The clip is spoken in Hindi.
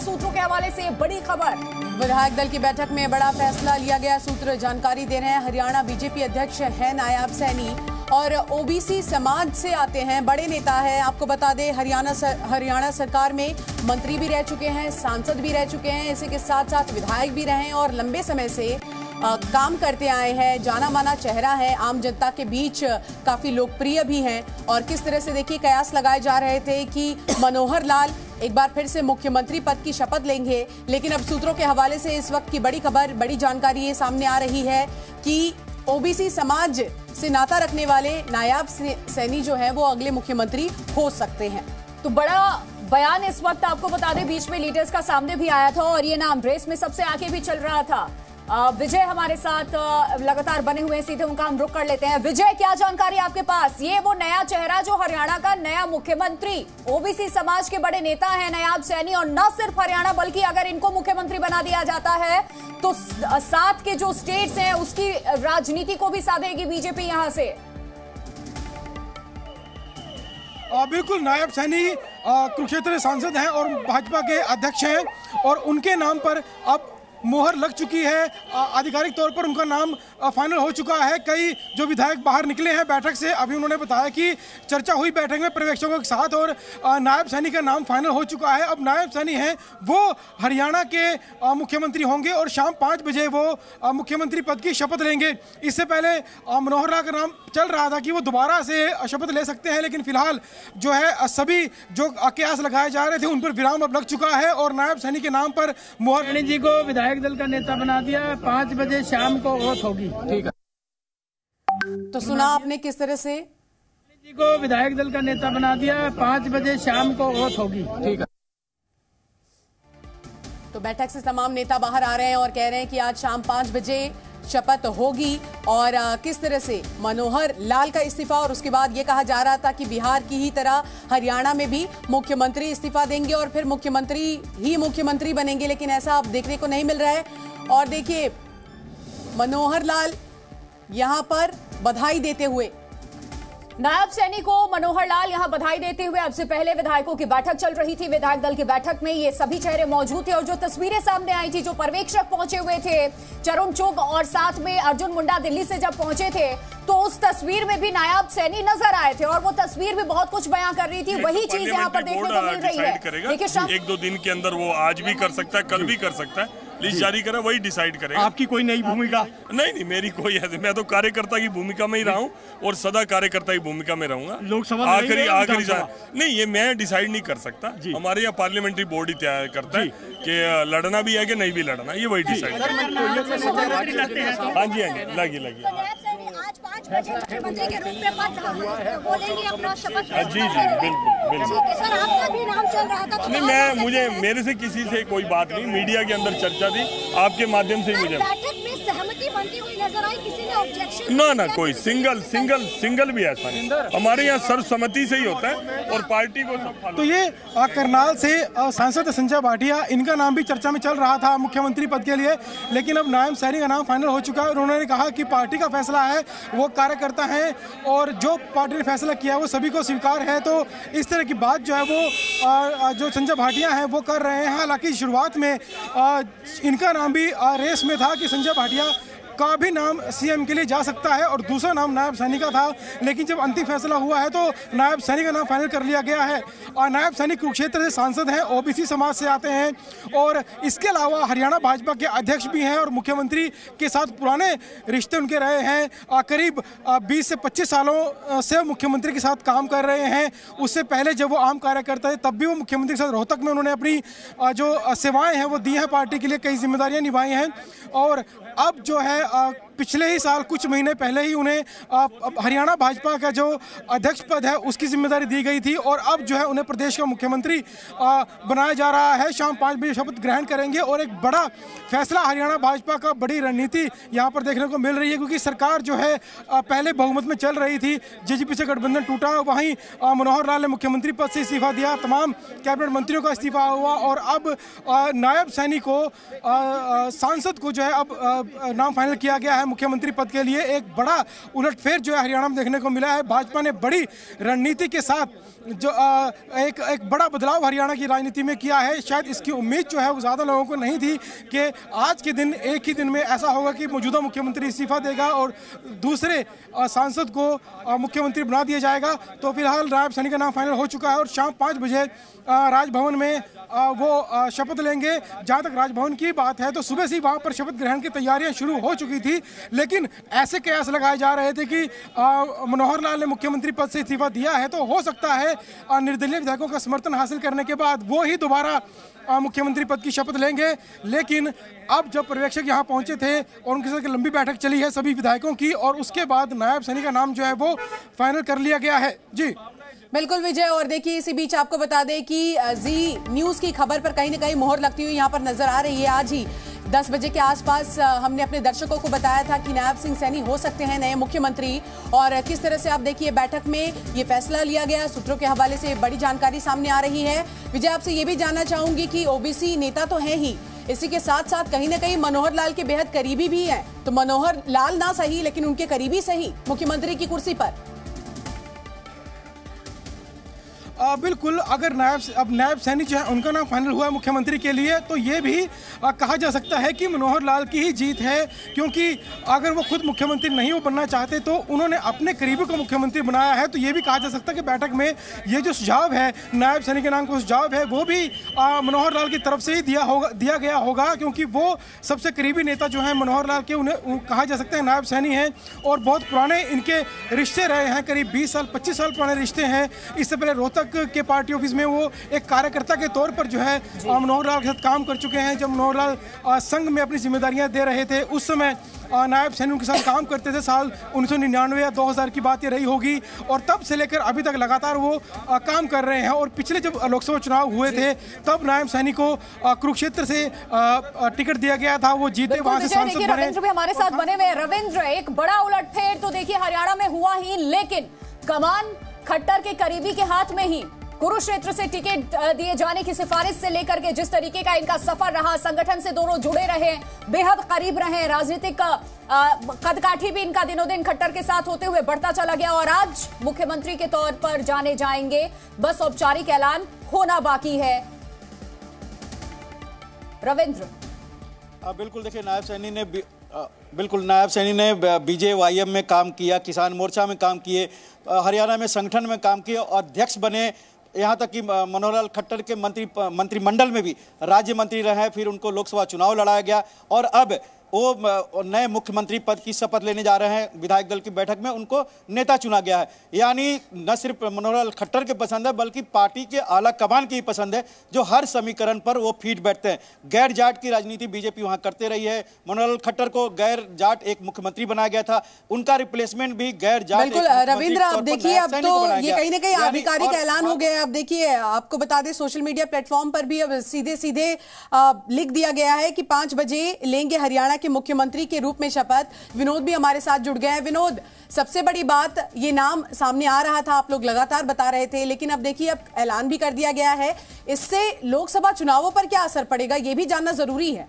सूत्रों के हवाले से बड़ी खबर। विधायक दल की बैठक में बड़ा फैसला लिया गया। सूत्र जानकारी दे रहे हैं। हरियाणा बीजेपी अध्यक्ष हैं नायाब सैनी और ओबीसी समाज से आते हैं, बड़े नेता हैं। आपको बता दें हरियाणा सरकार में मंत्री भी रह चुके हैं, सांसद भी रह चुके हैं, इसी के साथ साथ विधायक भी रहे और लंबे समय से काम करते आए हैं। जाना माना चेहरा है, आम जनता के बीच काफी लोकप्रिय भी हैं। और किस तरह से देखिए कयास लगाए जा रहे थे कि मनोहर लाल एक बार फिर से मुख्यमंत्री पद की शपथ लेंगे, लेकिन अब सूत्रों के हवाले से इस वक्त की बड़ी खबर, बड़ी जानकारी ये सामने आ रही है कि ओबीसी समाज से नाता रखने वाले नायाब सैनी जो है वो अगले मुख्यमंत्री हो सकते हैं। तो बड़ा बयान इस वक्त आपको बता दें बीच में लीडर्स का सामने भी आया था और ये नाम रेस में सबसे आगे भी चल रहा था। विजय हमारे साथ लगातार बने हुए हैं, सीधे उनका हम रुख कर लेते हैं। विजय, क्या जानकारी आपके पास? ये वो नया चेहरा जो हरियाणा का नया मुख्यमंत्री, ओबीसी समाज के बड़े नेता हैं नायाब सैनी, और न सिर्फ हरियाणा बल्कि अगर इनको मुख्यमंत्री बना दिया जाता है तो साथ के जो स्टेट्स हैं उसकी राजनीति को भी साधेगी बीजेपी यहां से। बिल्कुल, नायब सैनी कुरुक्षेत्र सांसद हैं और भाजपा के अध्यक्ष हैं और उनके नाम पर अब मोहर लग चुकी है। आधिकारिक तौर पर उनका नाम फाइनल हो चुका है। कई जो विधायक बाहर निकले हैं बैठक से, अभी उन्होंने बताया कि चर्चा हुई बैठक में पर्यवेक्षकों के साथ और नायब सैनी का नाम फाइनल हो चुका है। अब नायब सैनी हैं वो हरियाणा के मुख्यमंत्री होंगे और शाम 5 बजे वो मुख्यमंत्री पद की शपथ लेंगे। इससे पहले मनोहर लाल का नाम चल रहा था कि वो दोबारा से शपथ ले सकते हैं, लेकिन फिलहाल जो है सभी जो कयास लगाए जा रहे थे उन पर विराम अब लग चुका है और नायब सैनी के नाम पर मोहर जी को विधायक दल का नेता बना दिया। 5 बजे शाम को ओथ होगी। ठीक है, तो सुना आपने किस तरह से जी को विधायक दल का नेता बना दिया। 5 बजे शाम को ओथ होगी। ठीक है, तो बैठक से तमाम नेता बाहर आ रहे हैं और कह रहे हैं कि आज शाम 5 बजे शपथ होगी। और किस तरह से मनोहर लाल का इस्तीफा, और उसके बाद ये कहा जा रहा था कि बिहार की ही तरह हरियाणा में भी मुख्यमंत्री इस्तीफा देंगे और फिर मुख्यमंत्री बनेंगे, लेकिन ऐसा अब देखने को नहीं मिल रहा है। और देखिए मनोहर लाल यहां पर बधाई देते हुए, नायब सैनी को मनोहर लाल यहां बधाई देते हुए, अब से पहले विधायकों की बैठक चल रही थी, विधायक दल की बैठक में ये सभी चेहरे मौजूद थे और जो तस्वीरें सामने आई थी, जो पर्यवेक्षक पहुंचे हुए थे चरण चौक और साथ में अर्जुन मुंडा दिल्ली से जब पहुंचे थे तो उस तस्वीर में भी नायब सैनी नजर आए थे और वो तस्वीर भी बहुत कुछ बयां कर रही थी। वही चीज यहाँ पर देखने को मिल रही है। देखिए 1-2 दिन के अंदर वो आज भी कर सकता है, कल भी कर सकता है, लिस्ट जारी करें वही डिसाइड करेगा। आपकी कोई नई भूमिका? नहीं, मेरी कोई है, मैं तो कार्यकर्ता की भूमिका में ही रहा हूँ और सदा कार्यकर्ता की भूमिका में रहूंगा। लोकसभा आखिरी नहीं, ये मैं डिसाइड नहीं कर सकता। हमारे यहाँ पार्लियामेंट्री बोर्ड ही तैयार करता है कि लड़ना भी है कि नहीं भी लड़ना, ये वही डिसाइड। हाँ जी, लगी मुख्यमंत्री के रूप में बोलेंगे अपना शपथ। जी बिल्कुल। सर आपका भी नाम चल रहा था? नहीं, मेरे से किसी से कोई बात नहीं, मीडिया के अंदर चर्चा थी, आपके माध्यम से ही मुझे बैठक में सहमति बनती हुई नजर आई, किसी ने ऑब्जेक्शन ना कोई सिंगल भी ऐसा नहीं। हमारे यहाँ सर्वसम्मति से ही होता है और पार्टी को सब। तो ये करनाल से सांसद संजय भाटिया, इनका नाम भी चर्चा में चल रहा था मुख्यमंत्री पद के लिए, लेकिन अब नायब सैनी का नाम फाइनल हो चुका है और उन्होंने कहा कि पार्टी का फैसला है, वो कार्यकर्ता हैं और जो पार्टी ने फैसला किया वो सभी को स्वीकार है। तो इस तरह की बात जो है वो जो संजय भाटिया हैं वो कर रहे हैं। हालांकि शुरुआत में इनका नाम भी रेस में था कि संजय भाटिया का भी नाम सीएम के लिए जा सकता है और दूसरा नाम नायब सैनी का था, लेकिन जब अंतिम फैसला हुआ है तो नायब सैनी का नाम फाइनल कर लिया गया है। और नायब सैनी कुरुक्षेत्र से सांसद हैं, ओबीसी समाज से आते हैं और इसके अलावा हरियाणा भाजपा के अध्यक्ष भी हैं और मुख्यमंत्री के साथ पुराने रिश्ते उनके रहे हैं। करीब 20 से 25 सालों से मुख्यमंत्री के साथ काम कर रहे हैं। उससे पहले जब वो आम कार्यकर्ता थे तब भी वो मुख्यमंत्री के साथ रोहतक में उन्होंने अपनी जो सेवाएँ हैं वो दी हैं, पार्टी के लिए कई जिम्मेदारियाँ निभाई हैं। और अब जो है पिछले ही साल कुछ महीने पहले ही उन्हें हरियाणा भाजपा का जो अध्यक्ष पद है उसकी जिम्मेदारी दी गई थी और अब जो है उन्हें प्रदेश का मुख्यमंत्री बनाया जा रहा है। शाम 5 बजे शपथ ग्रहण करेंगे और एक बड़ा फैसला हरियाणा भाजपा का, बड़ी रणनीति यहाँ पर देखने को मिल रही है क्योंकि सरकार जो है पहले बहुमत में चल रही थी, जेजेपी से गठबंधन टूटा, वहीं मनोहर लाल ने मुख्यमंत्री पद से इस्तीफा दिया, तमाम कैबिनेट मंत्रियों का इस्तीफा हुआ और अब नायब सैनी को सांसद को जो है अब नाम फाइनल किया गया है। है मुख्यमंत्री पद के लिए। एक बड़ा उलटफेर जो है हरियाणा में देखने को मिला है। भाजपा ने बड़ी रणनीति के साथ जो एक बड़ा बदलाव हरियाणा की राजनीति में किया है। शायद इसकी उम्मीद जो है वो ज़्यादा लोगों को नहीं थी कि आज के दिन एक ही दिन में ऐसा होगा कि मौजूदा मुख्यमंत्री इस्तीफा देगा और दूसरे सांसद को मुख्यमंत्री बना दिया जाएगा। तो फिलहाल नायब सैनी का नाम फाइनल हो चुका है और शाम 5 बजे राजभवन में वो शपथ लेंगे। जहाँ तक राजभवन की बात है तो सुबह से ही वहाँ पर शपथ ग्रहण की तैयारियां शुरू हो चुकी थी, लेकिन ऐसे कयास लगाए जा रहे थे कि मनोहर लाल ने मुख्यमंत्री पद से इस्तीफा दिया है तो हो सकता है निर्दलीय विधायकों का समर्थन हासिल करने के बाद वो ही दोबारा मुख्यमंत्री पद की शपथ लेंगे। लेकिन अब जब पर्यवेक्षक यहाँ पहुंचे थे और उनके साथ लंबी बैठक चली है सभी विधायकों की और उसके बाद नायब सैनी का नाम जो है वो फाइनल कर लिया गया है। जी बिल्कुल विजय, और देखिए इसी बीच आपको बता दें कि जी न्यूज की खबर पर कहीं ना कहीं मोहर लगती हुई यहाँ पर नजर आ रही है। आज ही 10 बजे के आसपास हमने अपने दर्शकों को बताया था कि नायब सिंह सैनी हो सकते हैं नए मुख्यमंत्री, और किस तरह से आप देखिए बैठक में ये फैसला लिया गया। सूत्रों के हवाले से बड़ी जानकारी सामने आ रही है। विजय, आपसे ये भी जानना चाहूंगी कि ओबीसी नेता तो है ही, इसी के साथ साथ कहीं ना कहीं मनोहर लाल के बेहद करीबी भी हैं, तो मनोहर लाल ना सही लेकिन उनके करीबी सही मुख्यमंत्री की कुर्सी पर। बिल्कुल, अगर नायब सैनी जो है उनका नाम फाइनल हुआ है मुख्यमंत्री के लिए तो ये भी कहा जा सकता है कि मनोहर लाल की ही जीत है, क्योंकि अगर वो खुद मुख्यमंत्री नहीं वो बनना चाहते तो उन्होंने अपने करीबी को मुख्यमंत्री बनाया है। तो ये भी कहा जा सकता है कि बैठक में ये जो सुझाव है नायब सैनी के नाम का सुझाव है वो भी मनोहर लाल की तरफ से ही दिया गया होगा, क्योंकि वो सबसे करीबी नेता जो है मनोहर लाल के, उन्हें कहा जा सकता है नायब सैनी हैं और बहुत पुराने इनके रिश्ते रहे हैं, करीब 20 साल 25 साल पुराने रिश्ते हैं। इससे पहले रोहतक के पार्टी ऑफिस में वो एक कार्यकर्ता के तौर पर जो है मनोहर लाल के साथ काम कर चुके हैं। जब मनोहर लाल संघ में अपनी जिम्मेदारियां दे रहे थे उस समय नायब सैनी उनके साथ काम करते थे। साल 1999 या 2000 की बात ये रही होगी और तब से लेकर अभी तक लगातार वो काम कर रहे हैं। और पिछले जब लोकसभा चुनाव हुए थे तब नायब सैनी को कुरुक्षेत्र से टिकट दिया गया था, वो जीते, वहां से सांसद बने। रविंद्र भी हमारे साथ बने हुए। रविंद्र, एक बड़ा उलटफेर तो देखिए हरियाणा में हुआ ही, लेकिन कमान खट्टर के करीबी के हाथ में ही। कुरुक्षेत्र से टिकट दिए जाने की सिफारिश से लेकर के जिस तरीके का इनका सफर रहा, संगठन से दोनों जुड़े रहे, बेहद करीब रहे, राजनीतिक कदकाठी भी इनका दिनों दिन खट्टर के साथ होते हुए बढ़ता चला गया और आज मुख्यमंत्री के तौर पर जाने जाएंगे। बस औपचारिक ऐलान होना बाकी है। रविंद्र, बिल्कुल, देखिए नायब सैनी ने बीजेवाईएम में काम किया, किसान मोर्चा में काम किए, हरियाणा में संगठन में काम किए, अध्यक्ष बने, यहाँ तक कि मनोहर लाल खट्टर के मंत्रिमंडल में भी राज्य मंत्री रहे। फिर उनको लोकसभा चुनाव लड़ाया गया और अब वो नए मुख्यमंत्री पद की शपथ लेने जा रहे हैं। विधायक दल की बैठक में उनको नेता चुना गया है। यानी न सिर्फ मनोहर लाल खट्टर के पसंद है बल्कि पार्टी के आला कमान की पसंद है, जो हर समीकरण पर वो फीट बैठते हैं। गैर जाट की राजनीति बीजेपी वहां करते रही है। मनोहर लाल खट्टर को गैर जाट एक मुख्यमंत्री बनाया गया था, उनका रिप्लेसमेंट भी गैर जाट। बिल्कुल रविंद्र, आप देखिए अब तो ये कहीं ना कहीं आधिकारिक ऐलान हो गया। अब देखिए आपको बता दें सोशल मीडिया प्लेटफॉर्म पर भी अब सीधे सीधे लिख दिया गया है कि 5 बजे लेंगे हरियाणा के मुख्यमंत्री के रूप में शपथ। विनोद भी हमारे साथ जुड़ गए हैं। विनोद, सबसे बड़ी बात ये नाम सामने आ रहा था, आप लोग लगातार बता रहे थे, लेकिन अब देखिए अब ऐलान भी कर दिया गया है। इससे लोकसभा चुनावों पर क्या असर पड़ेगा ये भी जानना जरूरी है।